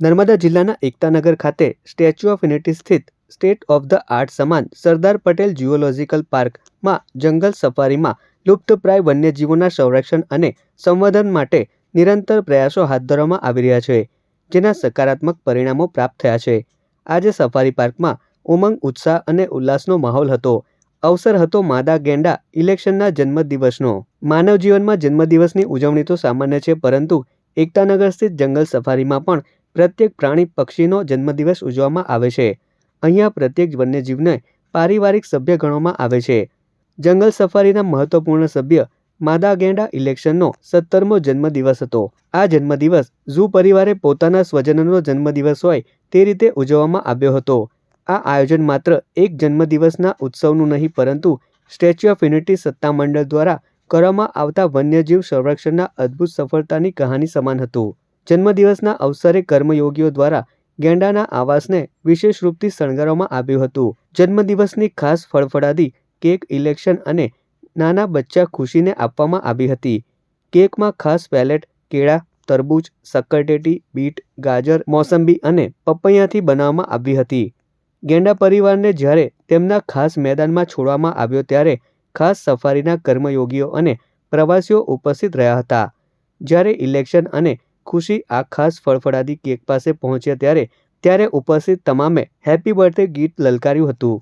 નર્મદા જિલ્લાના એકતાનગર ખાતે statue of unity સ્થિત સ્ટેટ ઓફ ધ આર્ટ સમાન સરદાર પટેલ ઝૂઓલોજીકલ પાર્કમાં જંગલ સફારીમાં લુપ્તપ્રાય વન્યજીવોના સંરક્ષણ અને સંવર્ધન માટે નિરંતર પ્રયાસો હાથ ધરવામાં આવી રહ્યા છે, જેના સકારાત્મક પરિણામો પ્રાપ્ત થયા છે. આજે સફારી પાર્કમાં ઉમંગ, ઉત્સાહ અને ઉલ્લાસનો માહોલ હતો. અવસર હતો માદા ગેંડા ઇલેક્શનના જન્મદિવસનો. માનવ જીવનમાં જન્મદિવસની ઉજવણી તો સામાન્ય છે, પરંતુ એકતાનગર સ્થિત જંગલ સફારીમાં પણ પ્રત્યેક પ્રાણી પક્ષીનો જન્મદિવસ ઉજવવામાં આવે છે. અહીંયા પ્રત્યેક વન્યજીવને પારિવારિક સભ્ય ગણવામાં આવે છે. જંગલ સફારીના મહત્વપૂર્ણ સભ્ય માદા ગેંડા ઇલેક્શનનો 17મો જન્મદિવસ હતો. આ જન્મદિવસ ઝૂ પરિવારે પોતાના સ્વજનનો જન્મદિવસ હોય તે રીતે ઉજવવામાં આવ્યો હતો. આ આયોજન માત્ર એક જન્મદિવસના ઉત્સવનું નહીં, પરંતુ સ્ટેચ્યુ ઓફ યુનિટી સત્તામંડળ દ્વારા કરવામાં આવતા વન્યજીવ સંરક્ષણના અદ્ભુત સફળતાની કહાની સમાન હતું. જન્મદિવસના અવસરે કર્મયોગીઓ દ્વારા ગેંડાના આવાસને વિશેષ રૂપથી શણગારવામાં આવ્યું હતું. જન્મદિવસની ખાસ ફળફળાદી કેક, ઇલેક્શન અને નાના બચ્ચા ખુશીને આપવામાં આવી હતી. કેકમાં ખાસ પેલેટ કેળા, તરબૂચ, શક્કરટેટી, બીટ, ગાજર, મોસંબી અને પપૈયાથી બનાવવામાં આવી હતી. ગેંડા પરિવારને જ્યારે તેમના ખાસ મેદાનમાં છોડવામાં આવ્યો ત્યારે ખાસ સફારીના કર્મયોગીઓ અને પ્રવાસીઓ ઉપસ્થિત રહ્યા હતા. જ્યારે ઇલેક્શન અને ખુશી આ ખાસ ફળફળાદી કેક પાસે પહોંચ્યા ત્યારે ઉપસ્થિત તમામે હેપી બર્થડે ગીત લલકાર્યું હતું.